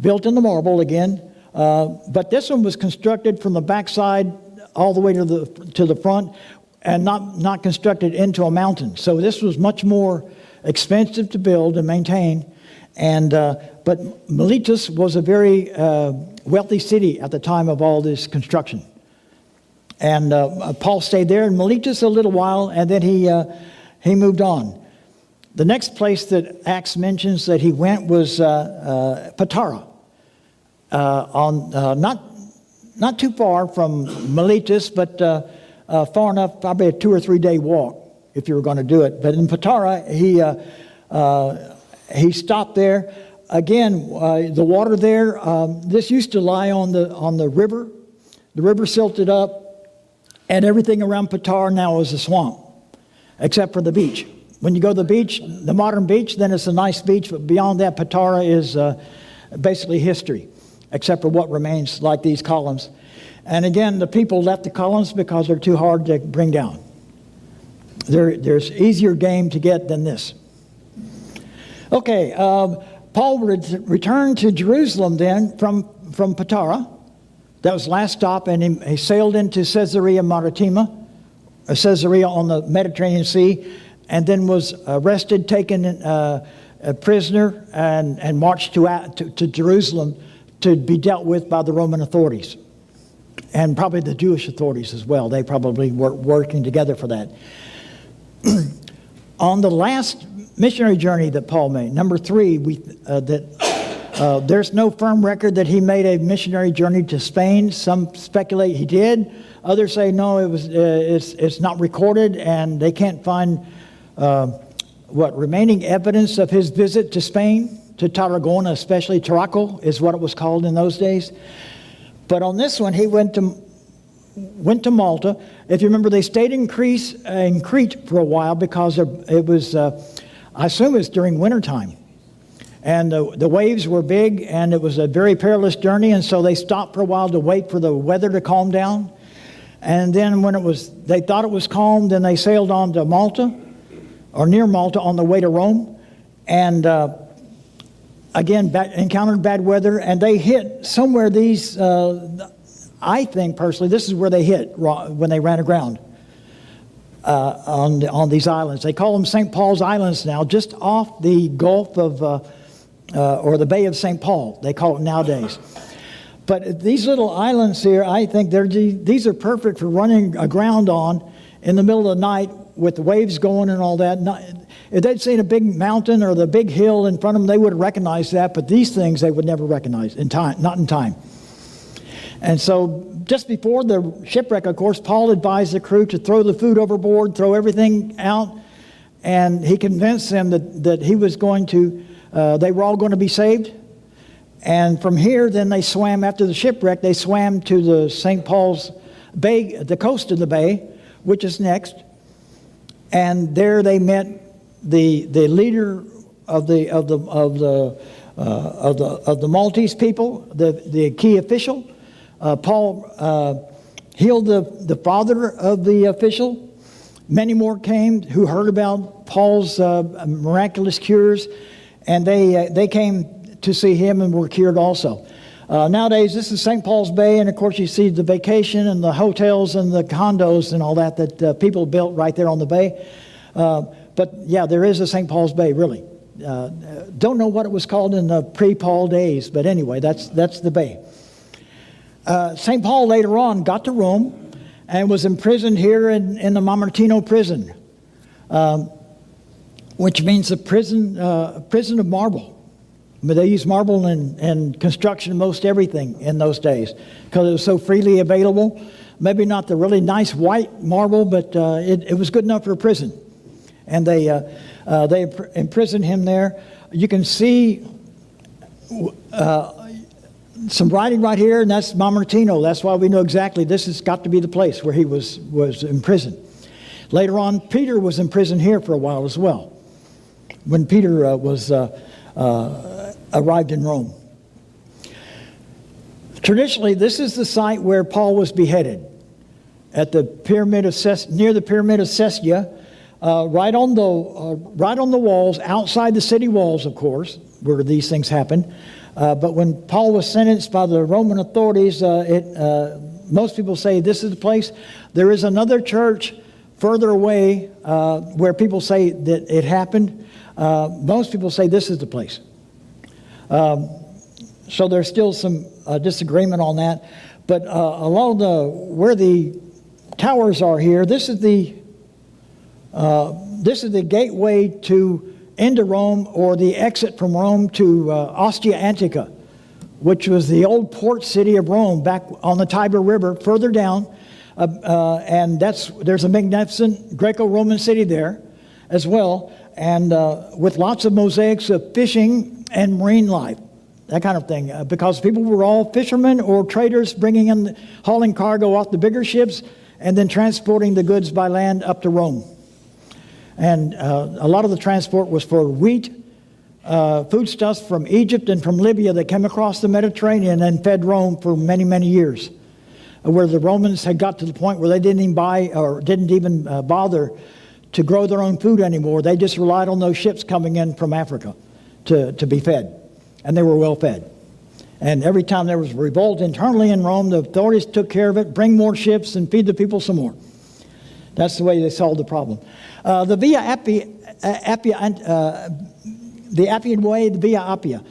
built in the marble again. But this one was constructed from the backside all the way to the front, and not constructed into a mountain. So this was much more expensive to build and maintain. And but Miletus was a very wealthy city at the time of all this construction. And Paul stayed there in Miletus a little while, and then he moved on. The next place that Acts mentions that he went was Patara, not too far from Miletus, but far enough, probably a 2 or 3 day walk if you were going to do it. But in Patara, he stopped there. Again, the water there, this used to lie on the river. The river silted up, and everything around Patara now is a swamp, except for the beach. When you go to the beach, the modern beach, then it's a nice beach, but beyond that, Patara is basically history, except for what remains, like these columns. And again, the people left the columns because they're too hard to bring down. There's easier game to get than this. Okay, Paul returned to Jerusalem then from Patara. That was last stop, and he sailed into Caesarea Maritima, Caesarea on the Mediterranean Sea, and then was arrested, taken a prisoner, and marched to Jerusalem to be dealt with by the Roman authorities, and probably the Jewish authorities as well. They probably were working together for that. On the last missionary journey that Paul made, number 3, there's no firm record that he made a missionary journey to Spain. Some speculate he did. Others say no, it's not recorded, and they can't find remaining evidence of his visit to Spain, to Tarragona, especially Tarraco is what it was called in those days. But on this one, he went to Malta. If you remember, they stayed in Crete for a while because it was, I assume it's during wintertime. And the waves were big, and it was a very perilous journey, and so they stopped for a while to wait for the weather to calm down. And then when they thought it was calm, then they sailed on to Malta, or near Malta, on the way to Rome. And again, encountered bad weather, and they hit somewhere these, I think personally, this is where they hit when they ran aground on these islands. They call them St. Paul's Islands now, just off the Gulf of, or the Bay of St. Paul, they call it nowadays. But these little islands here, I think these are perfect for running aground on in the middle of the night with the waves going and all that. If they'd seen a big mountain or the big hill in front of them, they would have recognized that, but these things they would never recognize in time, not in time. And so just before the shipwreck, of course, Paul advised the crew to throw the food overboard, throw everything out, and he convinced them that he was going to, they were all going to be saved. And from here, then they swam, after the shipwreck, they swam to the St. Paul's Bay, the coast of the bay, which is next. And there they met the leader of the Maltese people, the key official. Paul healed the father of the official. Many more came who heard about Paul's miraculous cures, and they came to see him and were cured also. Nowadays, this is St. Paul's Bay, and of course you see the vacation and the hotels and the condos and all that people built right there on the bay. But yeah, there is a St. Paul's Bay, really. Don't know what it was called in the pre-Paul days, but anyway, that's the bay. St. Paul later on got to Rome and was imprisoned here in the Mamertino prison, which means the prison of marble. But they used marble in construction most everything in those days because it was so freely available. Maybe not the really nice white marble, but it was good enough for a prison. And they imprisoned him there. You can see some writing right here, and that's Mamertino. That's why we know exactly this has got to be the place where he was imprisoned. Later on, Peter was imprisoned here for a while as well, when Peter arrived in Rome. Traditionally, this is the site where Paul was beheaded, at the pyramid of near the pyramid of Cestia, right on the walls, outside the city walls, of course, where these things happened. But when Paul was sentenced by the Roman authorities, most people say this is the place. There is another church further away where people say that it happened. Most people say this is the place. So there's still some disagreement on that. But along where the towers are here, this is the gateway into Rome, or the exit from Rome to Ostia Antica, which was the old port city of Rome back on the Tiber River further down. And there's a magnificent Greco-Roman city there as well, and with lots of mosaics of fishing and marine life, that kind of thing, because people were all fishermen or traders hauling cargo off the bigger ships and then transporting the goods by land up to Rome. And a lot of the transport was for wheat, foodstuffs from Egypt and from Libya that came across the Mediterranean and fed Rome for many, many years, where the Romans had got to the point where they didn't even bother to grow their own food anymore. They just relied on those ships coming in from Africa to be fed, and they were well fed. And every time there was a revolt internally in Rome, the authorities took care of it, bring more ships and feed the people some more. That's the way they solved the problem. The Via Appia, the Appian Way, the Via Appia.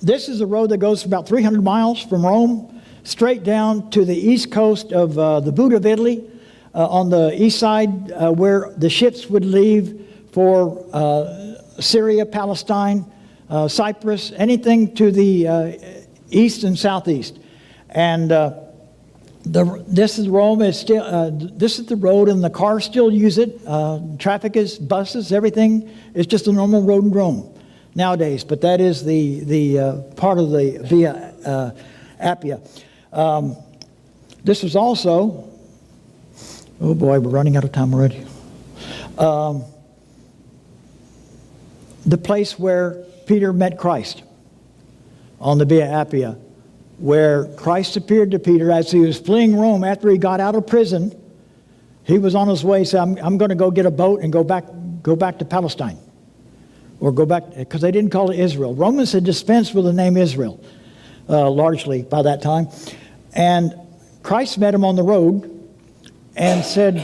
This is a road that goes about 300 miles from Rome, straight down to the east coast of the boot of Italy, on the east side, where the ships would leave for Syria, Palestine, Cyprus, anything to the east and southeast. And this is Rome. This is the road, and the cars still use it. Traffic is buses, everything is just a normal road in Rome nowadays. But that is the part of the Via Appia. This was also, oh boy, we're running out of time already. The place where Peter met Christ on the Via Appia, where Christ appeared to Peter as he was fleeing Rome after he got out of prison. He was on his way, so I'm going to go get a boat and go back to Palestine, or go back, because they didn't call it Israel. Romans had dispensed with the name Israel largely by that time, and Christ met him on the road and said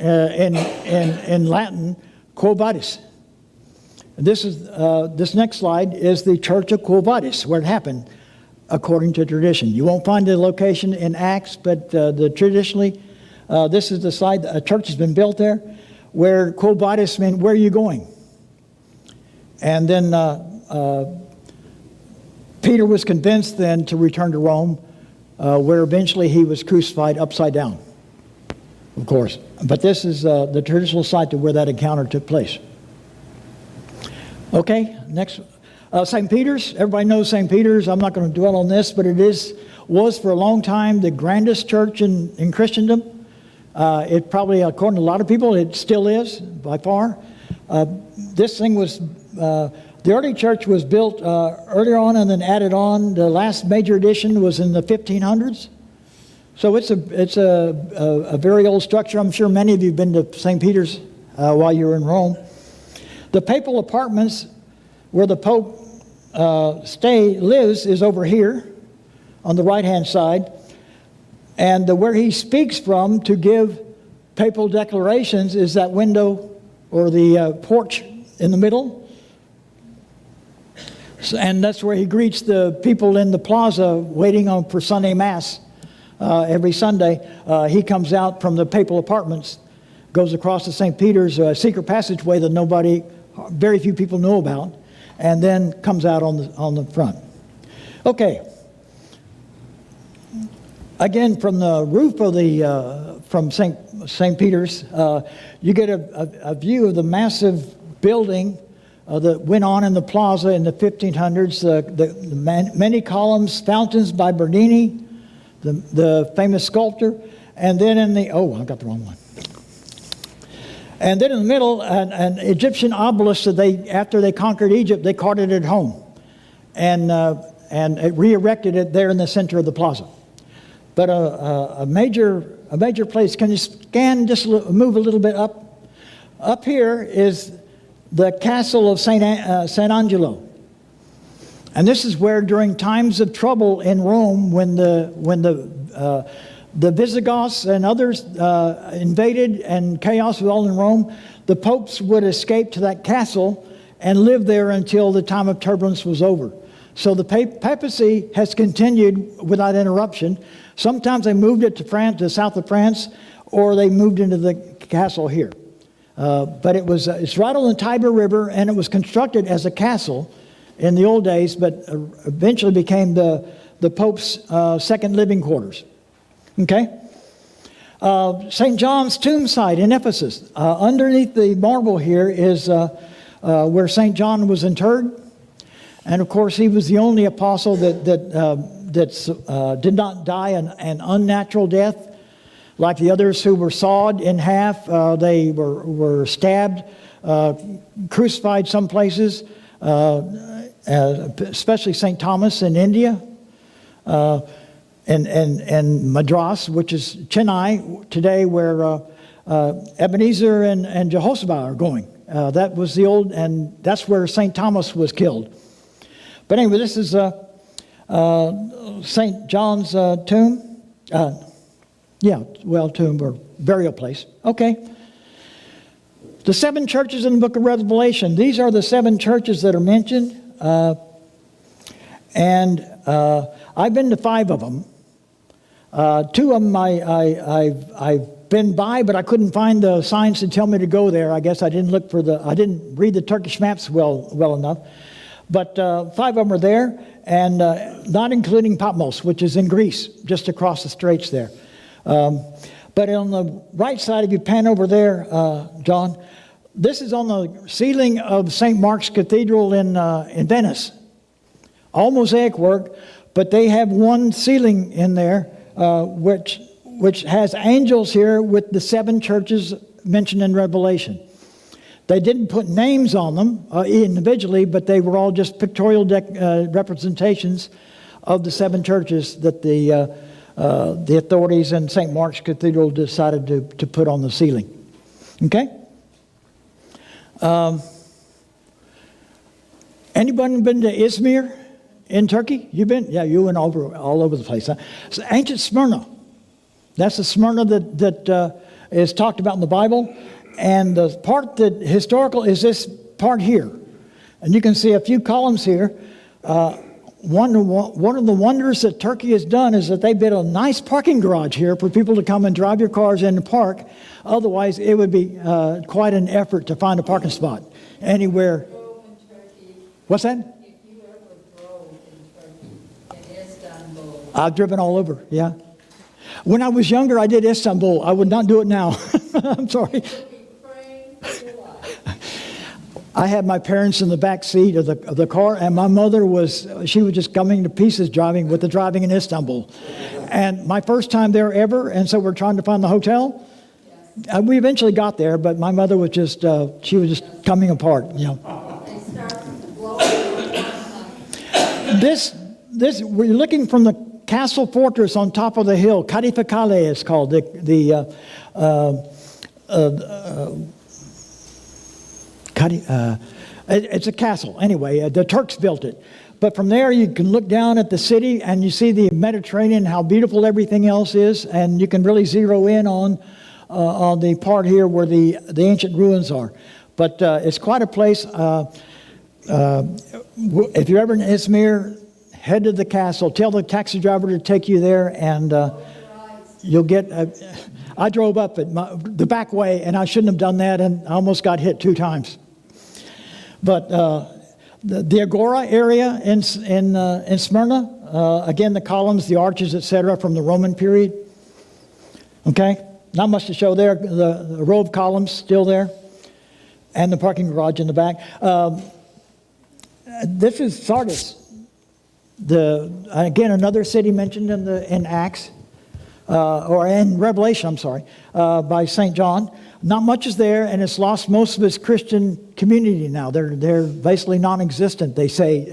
in Latin, "Quo vadis?" This next slide is the Church of Quo Vadis, where it happened, according to tradition. You won't find the location in Acts, but traditionally, this is the site. A church has been built there, where Quo Vadis meant, where are you going? And then Peter was convinced then to return to Rome, where eventually he was crucified upside down, of course. But this is the traditional site of where that encounter took place. Okay, next. St. Peter's. Everybody knows St. Peter's. I'm not going to dwell on this, but it was for a long time the grandest church in Christendom. It probably, according to a lot of people, it still is by far. This thing was, the early church was built earlier on and then added on. The last major addition was in the 1500s. So it's a very old structure. I'm sure many of you have been to St. Peter's while you were in Rome. The papal apartments where the Pope lives is over here on the right-hand side. And where he speaks from to give papal declarations is that window or the porch in the middle. And that's where he greets the people in the plaza waiting for Sunday Mass every Sunday. He comes out from the papal apartments, goes across to St. Peter's, secret passageway that very few people know about. and then comes out on the front. Okay. Again, from the roof of the from St. Peter's, you get a view of the massive building that went on in the plaza in the 1500s. The many columns, fountains by Bernini, the famous sculptor, and then in the I got the wrong one. And then in the middle, an Egyptian obelisk that after they conquered Egypt, they carted it home, and it re-erected it there in the center of the plaza. But a major place. Can you scan? Just move a little bit up. Up here is the castle of Saint Angelo, and this is where, during times of trouble in Rome, when the Visigoths and others invaded and chaos was all in Rome, the popes would escape to that castle and live there until the time of turbulence was over. So the papacy has continued without interruption. Sometimes they moved it to France, to the south of France, or they moved into the castle here. But it's right on the Tiber River, and it was constructed as a castle in the old days, but eventually became the Pope's second living quarters. Okay? St. John's tomb site in Ephesus. Underneath the marble here is where St. John was interred. And of course, he was the only apostle that did not die an unnatural death, like the others who were sawed in half. They were stabbed, crucified some places, especially St. Thomas in India, and Madras, which is Chennai today, where Ebenezer and Jehoshaphat are going. That was the old, and that's where St. Thomas was killed. But anyway, this is St. John's tomb. Tomb or burial place. Okay. The 7 churches in the book of Revelation. These are the 7 churches that are mentioned. And I've been to 5 of them. 2 of them I've been by, but I couldn't find the signs to tell me to go there. I guess I didn't read the Turkish maps well enough. But 5 of them are there, and not including Patmos, which is in Greece, just across the straits there. But on the right side, if you pan over there, John, this is on the ceiling of St. Mark's Cathedral in Venice. All mosaic work, but they have one ceiling in there which has angels here with the 7 churches mentioned in Revelation. They didn't put names on them individually, but they were all just pictorial representations of the 7 churches that the authorities in St. Mark's Cathedral decided to put on the ceiling. Okay? Anybody been to Izmir in Turkey? You been? Yeah, you went all over the place. Huh? So ancient Smyrna. That's the Smyrna that is talked about in the Bible. And the part that historical is this part here. And you can see a few columns here. One of the wonders that Turkey has done is that they built a nice parking garage here for people to come and drive your cars in and park. Otherwise, it would be quite an effort to find a parking spot anywhere. What's that? If you ever drove in Turkey, in Istanbul. I've driven all over, yeah. When I was younger, I did Istanbul. I would not do it now. I'm sorry. I had my parents in the back seat of the car, and my mother was just coming to pieces driving in Istanbul. And my first time there ever, and so we're trying to find the hotel. Yes. We eventually got there, but my mother was just coming apart, you know. They started blowing. This we're looking from the castle fortress on top of the hill. Kadifakale is called it's a castle. Anyway, the Turks built it. But from there, you can look down at the city and you see the Mediterranean, how beautiful everything else is, and you can really zero in on the part here where the ancient ruins are. But it's quite a place. If you're ever in Izmir, head to the castle. Tell the taxi driver to take you there, and you'll get. I drove up the back way, and I shouldn't have done that, and I almost got hit 2 times. But The Agora area in Smyrna, again, the columns, the arches, etc., from the Roman period. Okay, not much to show there. The row of columns still there, and the parking garage in the back. This is Sardis. Again, another city mentioned in Acts, or in Revelation, I'm sorry, by St. John. Not much is there, and it's lost most of its Christian community now. They're basically non-existent, they say,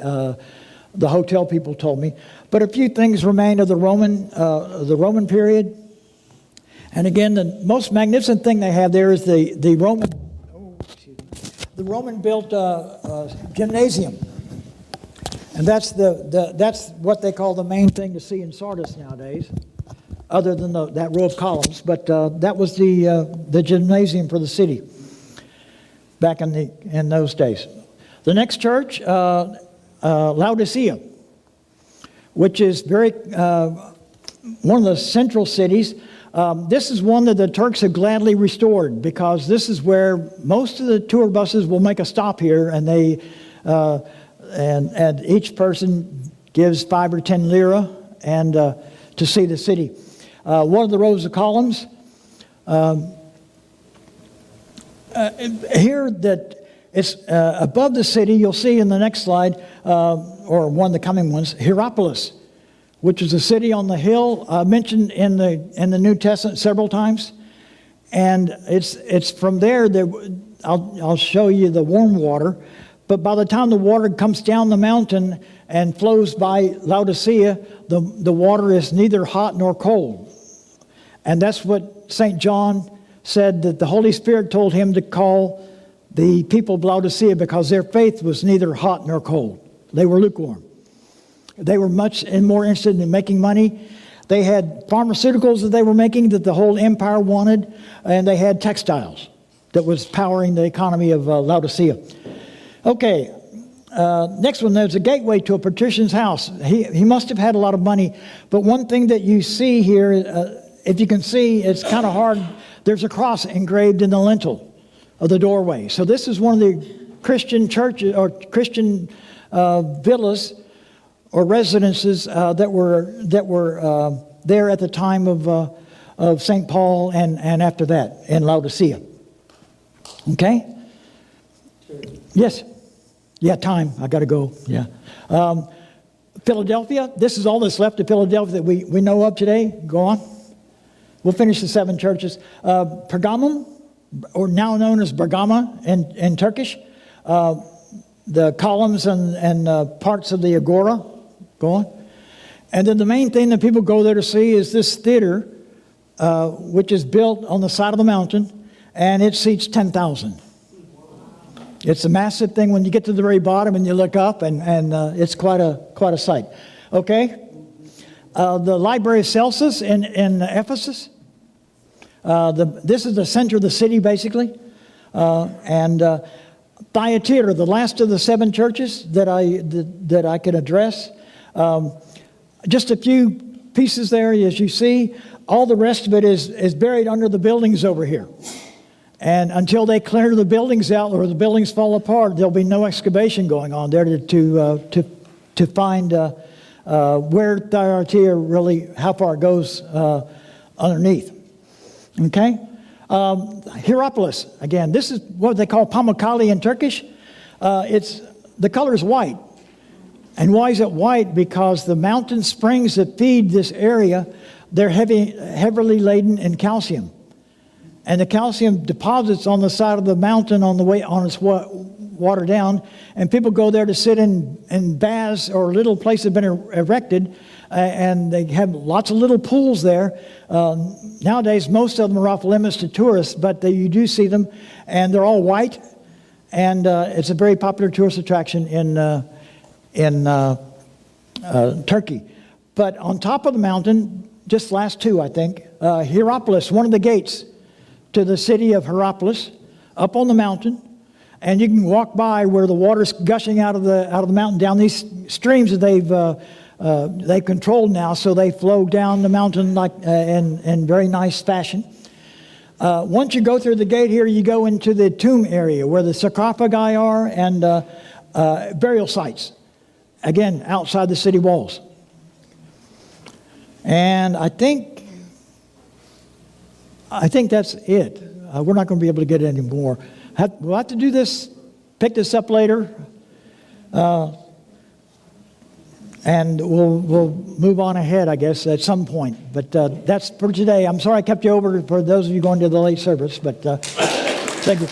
the hotel people told me. But a few things remain of the Roman period. And again, the most magnificent thing they have there is the Roman-built gymnasium. And that's that's what they call the main thing to see in Sardis nowadays, other than that row of columns. But that was the gymnasium for the city back in those days. The next church, Laodicea, which is one of the central cities. This is one that the Turks have gladly restored, because this is where most of the tour buses will make a stop here, and they and each person gives 5 or 10 lira and to see the city. One of the rows of columns here that it's above the city. You'll see in the next slide, or one of the coming ones, Hierapolis, which is a city on the hill mentioned in the New Testament several times, and it's from there that I'll show you the warm water. But by the time the water comes down the mountain and flows by Laodicea, the water is neither hot nor cold. And that's what St. John said, that the Holy Spirit told him to call the people of Laodicea, because their faith was neither hot nor cold. They were lukewarm. They were much more interested in making money. They had pharmaceuticals that they were making that the whole empire wanted, and they had textiles that was powering the economy of Laodicea. Okay, next one, there's a gateway to a patrician's house. He must have had a lot of money, but one thing that you see here, if you can see, it's kind of hard. There's a cross engraved in the lintel of the doorway. So this is one of the Christian churches or Christian villas or residences that were there at the time of St. Paul and after that in Laodicea. Okay? Yes. Yeah, time. I got to go. Yeah. Philadelphia. This is all that's left of Philadelphia that we know of today. Go on. We'll finish the 7 churches. Pergamum, or now known as Bergama in Turkish. The columns and parts of the Agora. Go on. And then the main thing that people go there to see is this theater, which is built on the side of the mountain, and it seats 10,000. It's a massive thing when you get to the very bottom and you look up, and it's quite a sight. Okay? The Library of Celsus in Ephesus. This is the center of the city, basically. And Thyatira, the last of the 7 churches that I can address. Just a few pieces there, as you see. All the rest of it is buried under the buildings over here. And until they clear the buildings out or the buildings fall apart, there'll be no excavation going on there to find where Thyatira really, how far it goes underneath. Okay? Hierapolis, again, this is what they call Pamukkale in Turkish. The color is white. And why is it white? Because the mountain springs that feed this area, they're heavily laden in calcium. And the calcium deposits on the side of the mountain on its water down, and people go there to sit in baths or little places have been erected, and they have lots of little pools there. Nowadays, most of them are off limits to tourists, but you do see them, and they're all white, and it's a very popular tourist attraction in Turkey. But on top of the mountain, just last 2, I think, Hierapolis, one of the gates to the city of Hierapolis, up on the mountain, and you can walk by where the water's gushing out of the mountain down these streams that they've controlled now, so they flow down the mountain like in very nice fashion. Once you go through the gate here, you go into the tomb area where the sarcophagi are, and burial sites, again, outside the city walls. And I think that's it. We're not going to be able to get any more. We'll have to do this, pick this up later, and we'll move on ahead, I guess, at some point. But that's for today. I'm sorry I kept you over for those of you going to the late service, but thank you.